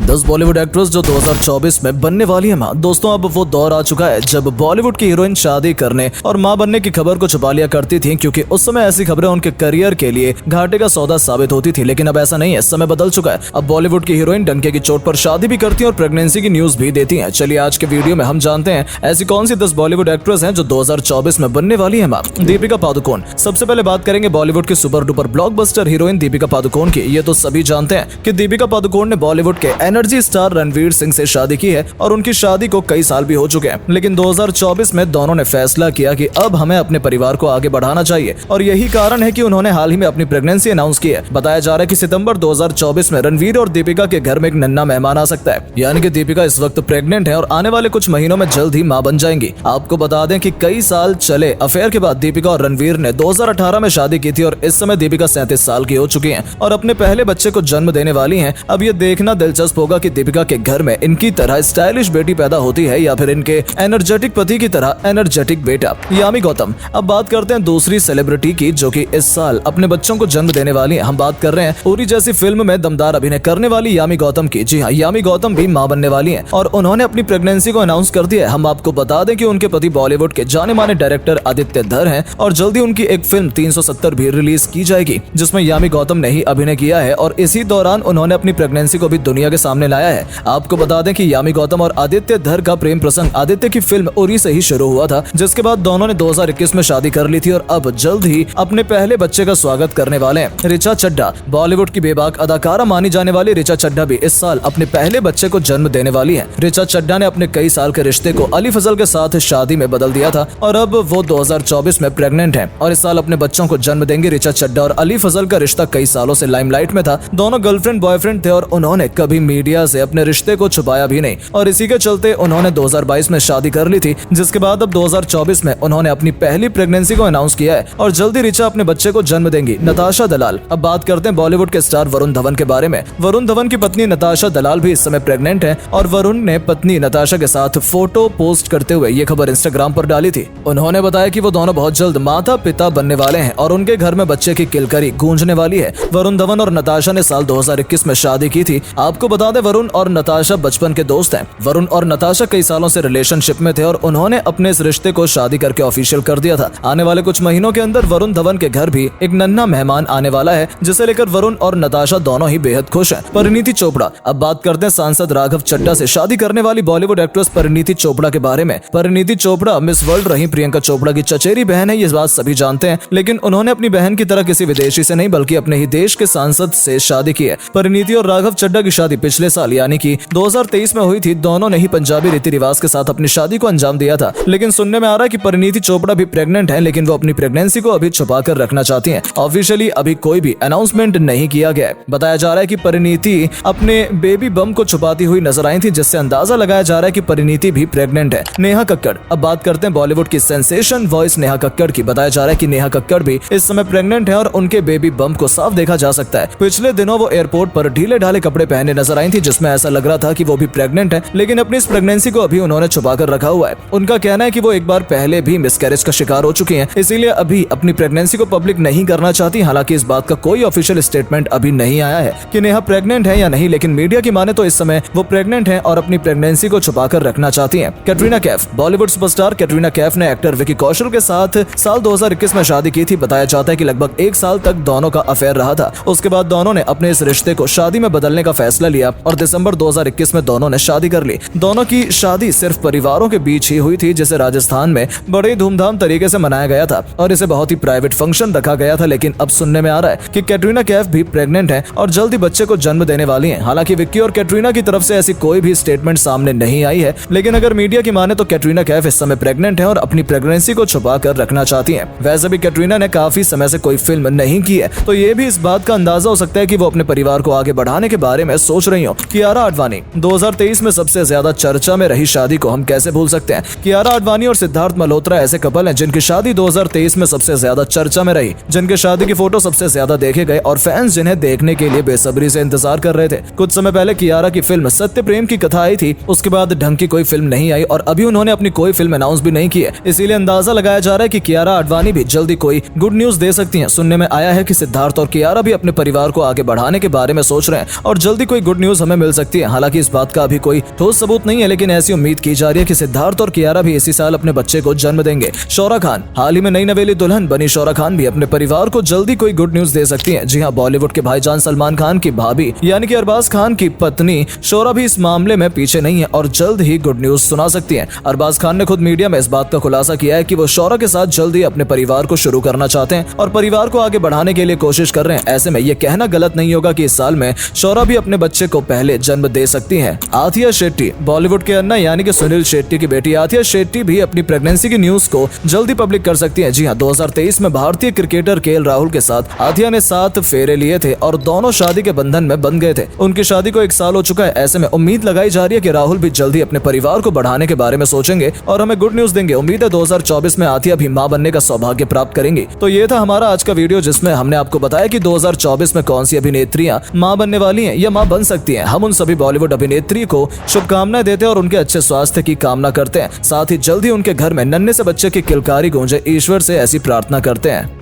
10 Bollywood actress जो 2024 में बनने वाली है मां। दोस्तों अब वो दौर आ चुका है जब बॉलीवुड की हीरोइन शादी करने और मां बनने की खबर को छुपा लिया करती थी, क्योंकि उस समय ऐसी खबरें उनके करियर के लिए घाटे का सौदा साबित होती थी। लेकिन अब ऐसा नहीं है, समय बदल चुका है। अब बॉलीवुड की हीरोइन डंके की चोट पर शादी भी करती है और प्रेगनेंसी की न्यूज भी देती है। चलिए आज के वीडियो में हम जानते हैं ऐसी कौन सी 10 बॉलीवुड एक्ट्रेस हैं जो 2024 में बनने वाली है मां। दीपिका पादुकोण। सबसे पहले बात करेंगे बॉलीवुड की super duper blockbuster heroine Deepika Padukone की। ये तो सभी जानते हैं कि दीपिका पादुकोण ने बॉलीवुड के एनर्जी स्टार रणवीर सिंह से शादी की है और उनकी शादी को कई साल भी हो चुके हैं। लेकिन 2024 में दोनों ने फैसला किया कि अब हमें अपने परिवार को आगे बढ़ाना चाहिए और यही कारण है कि उन्होंने हाल ही में अपनी प्रेगनेंसी अनाउंस की है। बताया जा रहा है कि सितंबर 2024 में रणवीर और दीपिका के घर में एक नन्हा मेहमान आ सकता है, यानी कि दीपिका इस वक्त प्रेग्नेंट है और आने वाले कुछ महीनों में जल्द ही मां बन जाएंगी। आपको बता दें कि कई साल चले अफेयर के बाद दीपिका और रणवीर ने 2018 में शादी की थी और इस समय दीपिका 37 साल की हो चुकी हैं और अपने पहले बच्चे को जन्म देने वाली हैं। अब ये देखना दिलचस्प होगा कि दीपिका के घर में इनकी तरह स्टाइलिश बेटी पैदा होती है या फिर इनके एनर्जेटिक पति की तरह एनर्जेटिक बेटा। यामी गौतम। अब बात करते हैं दूसरी सेलिब्रिटी की जो कि इस साल अपने बच्चों को जन्म देने वाली है। हम बात कर रहे हैं उरी जैसी फिल्म में दमदार अभिनय करने वाली यामी गौतम की। जी हाँ, यामी गौतम भी मां बनने वाली हैं और उन्होंने अपनी प्रेगनेंसी को अनाउंस कर दिया है। हम आपको बता दें कि उनके पति बॉलीवुड के जाने माने डायरेक्टर आदित्य धर हैं और जल्दी उनकी एक फिल्म 370 भी रिलीज की जाएगी जिसमें यामी गौतम ने ही अभिनय किया है और इसी दौरान उन्होंने अपनी प्रेगनेंसी को भी दुनिया के सामने लाया है। आपको बता दें कि यामी गौतम और आदित्य धर का प्रेम प्रसंग आदित्य की फिल्म उरी से ही शुरू हुआ था, जिसके बाद दोनों ने 2021 में शादी कर ली थी और अब जल्द ही अपने पहले बच्चे का स्वागत करने वाले हैं। ऋचा चड्ढा। बॉलीवुड की बेबाक अदाकारा मानी जाने वाली ऋचा चड्ढा भी इस साल अपने पहले बच्चे को जन्म देने वाली है। ऋचा चड्ढा ने अपने कई साल के रिश्ते को अली फजल के साथ शादी में बदल दिया था और अब वो 2024 में प्रेग्नेंट है और इस साल अपने बच्चों को जन्म देंगे। ऋचा चड्ढा और अली फजल का रिश्ता कई सालों से लाइमलाइट में था। दोनों गर्लफ्रेंड बॉयफ्रेंड थे और उन्होंने कभी मीडिया से अपने रिश्ते को छुपाया भी नहीं और इसी के चलते उन्होंने 2022 में शादी कर ली थी, जिसके बाद अब 2024 में उन्होंने अपनी पहली प्रेगनेंसी को अनाउंस किया है और जल्दी ऋचा अपने बच्चे को जन्म देंगी। नताशा दलाल। अब बात करते हैं बॉलीवुड के स्टार वरुण धवन के बारे में। वरुण धवन की पत्नी नताशा दलाल भी इस समय प्रेग्नेंट है और वरुण ने पत्नी नताशा के साथ फोटो पोस्ट करते हुए ये खबर इंस्टाग्राम पर डाली थी। उन्होंने बताया कि वो दोनों बहुत जल्द माता पिता बनने वाले हैं और उनके घर में बच्चे की किलकारी गूंजने वाली है। वरुण धवन और नताशा ने साल 2021 में शादी की थी। आपको बता दें वरुण और नताशा बचपन के दोस्त हैं। वरुण और नताशा कई सालों से रिलेशनशिप में थे और उन्होंने अपने इस रिश्ते को शादी करके ऑफिशियल कर दिया था। आने वाले कुछ महीनों के अंदर वरुण धवन के घर भी एक नन्हा मेहमान आने वाला है, जिसे लेकर वरुण और नताशा दोनों ही बेहद खुश हैं। परिणीति चोपड़ा। अब बात करते हैं सांसद राघव चड्ढा से शादी करने वाली बॉलीवुड एक्ट्रेस परिणीति चोपड़ा के बारे में। परिणीति चोपड़ा मिस वर्ल्ड रही प्रियंका चोपड़ा की चचेरी बहन है, ये बात सभी जानते हैं, लेकिन उन्होंने अपनी बहन की तरह किसी विदेशी से नहीं बल्कि अपने ही देश के सांसद से शादी की है। परिणीति और राघव चड्ढा की शादी पिछले साल यानी कि 2023 में हुई थी। दोनों ने ही पंजाबी रीति रिवाज के साथ अपनी शादी को अंजाम दिया था, लेकिन सुनने में आ रहा है कि परिणीति चोपड़ा भी प्रेग्नेंट है, लेकिन वो अपनी प्रेगनेंसी को अभी छुपा कर रखना चाहती हैं। ऑफिशियली अभी कोई भी अनाउंसमेंट नहीं किया गया है। बताया जा रहा है कि परिणीति अपने बेबी बम को छुपाती हुई नजर आई थी, जिससे अंदाजा लगाया जा रहा है कि परिणीति भी प्रेग्नेंट है। नेहा कक्कड़। अब बात करते हैं बॉलीवुड की सेंसेशन वॉइस नेहा कक्कड़ की। बताया जा रहा है कि नेहा कक्कड़ भी इस समय प्रेग्नेंट है और उनके बेबी बम को साफ देखा जा सकता है। पिछले दिनों वो एयरपोर्ट पर ढीले ढाले कपड़े पहने नजर आई थी, जिसमें ऐसा लग रहा था कि वो भी प्रेग्नेंट है, लेकिन अपनी इस प्रेगनेंसी को अभी उन्होंने छुपा कर रखा हुआ है। उनका कहना है कि वो एक बार पहले भी मिसकैरेज का शिकार हो चुकी हैं, इसीलिए अभी अपनी प्रेगनेंसी को पब्लिक नहीं करना चाहती। हालांकि इस बात का कोई ऑफिशियल स्टेटमेंट अभी नहीं आया है कि नेहा प्रेग्नेंट है या नहीं, लेकिन मीडिया की माने तो इस समय वो प्रेग्नेंट है और अपनी प्रेगनेंसी को छुपा कर रखना चाहती हैं। कैटरीना कैफ। बॉलीवुड सुपरस्टार कैटरीना कैफ ने एक्टर विकी कौशल के साथ साल 2021 में शादी की थी। बताया जाता है कि लगभग 1 साल तक दोनों का अफेयर रहा था। उसके बाद दोनों ने अपने इस रिश्ते को शादी में बदलने का फैसला लिया और दिसंबर 2021 में दोनों ने शादी कर ली। दोनों की शादी सिर्फ परिवारों के बीच ही हुई थी, जिसे राजस्थान में बड़े धूमधाम तरीके से मनाया गया था और इसे बहुत ही प्राइवेट फंक्शन रखा गया था। लेकिन अब सुनने में आ रहा है कि कैटरीना कैफ भी प्रेग्नेंट है और जल्द ही बच्चे को जन्म देने वाली हैं। हालांकि विक्की और कैटरीना की तरफ से ऐसी कोई भी स्टेटमेंट सामने नहीं आई है, लेकिन अगर मीडिया की माने तो कैटरीना कैफ इस समय प्रेग्नेंट है और अपनी प्रेगनेंसी को छुपा कर रखना चाहती हैं। वैसे भी कैटरीना ने काफी समय से कोई फिल्म नहीं की है, तो ये भी इस बात का अंदाजा हो सकता है कि वो अपने परिवार को आगे बढ़ाने के बारे में सोच रही हो। कियारा आडवाणी। 2023 में सबसे ज्यादा चर्चा में रही शादी को हम कैसे भूल सकते हैं। कियारा आडवाणी और सिद्धार्थ मल्होत्रा ऐसे कपल हैं जिनकी शादी 2023 में सबसे ज्यादा चर्चा में रही, जिनके शादी की फोटो सबसे ज्यादा देखे गए और फैंस जिन्हें देखने के लिए बेसब्री से इंतजार कर रहे थे। कुछ समय पहले कियारा की फिल्म सत्य प्रेम की कथा आई थी, उसके बाद ढंग की कोई फिल्म नहीं आई और अभी उन्होंने अपनी कोई फिल्म अनाउंस भी नहीं की है। इसीलिए अंदाजा लगाया जा रहा है कि कियारा आडवाणी भी जल्दी कोई गुड न्यूज दे सकती हैं। सुनने में आया है कि सिद्धार्थ और कियारा भी अपने परिवार को आगे बढ़ाने के बारे में सोच रहे हैं और जल्दी कोई गुड न्यूज न्यूज हमें मिल सकती है। हालांकि इस बात का अभी कोई ठोस सबूत नहीं है, लेकिन ऐसी उम्मीद की जा रही है कि सिद्धार्थ और कियारा भी इसी साल अपने बच्चे को जन्म देंगे। शौरा खान हाल ही में नई नवेली दुल्हन बनी शौरा खान भी अपने परिवार को जल्दी कोई गुड न्यूज दे सकती है। जी हाँ, बॉलीवुड के भाईजान सलमान खान की भाभी यानी कि अरबाज खान की पत्नी शौरा भी इस मामले में पीछे नहीं है और जल्द ही गुड न्यूज सुना सकती है। अरबाज खान ने खुद मीडिया में इस बात का खुलासा किया है कि वो शौरा के साथ जल्द ही अपने परिवार को शुरू करना चाहते हैं और परिवार को आगे बढ़ाने के लिए कोशिश कर रहे हैं। ऐसे में ये कहना गलत नहीं होगा कि इस साल में शौरा भी अपने बच्चे को पहले जन्म दे सकती है। आथिया शेट्टी बॉलीवुड के अन्ना यानी कि सुनील शेट्टी की बेटी आथिया शेट्टी भी अपनी प्रेगनेंसी की न्यूज को जल्दी पब्लिक कर सकती है। जी हाँ, 2023 में भारतीय क्रिकेटर केएल राहुल के साथ आथिया ने 7 फेरे लिए थे और दोनों शादी के बंधन में बंध गए थे। उनकी शादी को 1 साल हो चुका है। ऐसे में उम्मीद लगाई जा रही है कि राहुल भी जल्दी अपने परिवार को बढ़ाने के बारे में सोचेंगे और हमें गुड न्यूज देंगे। उम्मीद है 2024 में आथिया भी मां बनने का सौभाग्य प्राप्त करेंगी। तो ये था हमारा आज का वीडियो, जिसमें हमने आपको बताया कि 2024 में कौन सी अभिनेत्रियां मां बनने वाली हैं या मां बन सकती हैं। हम उन सभी बॉलीवुड अभिनेत्री को शुभकामनाएं देते हैं और उनके अच्छे स्वास्थ्य की कामना करते हैं। साथ ही जल्दी उनके घर में नन्हे से बच्चे की किलकारी गूंजे, ईश्वर से ऐसी प्रार्थना करते हैं।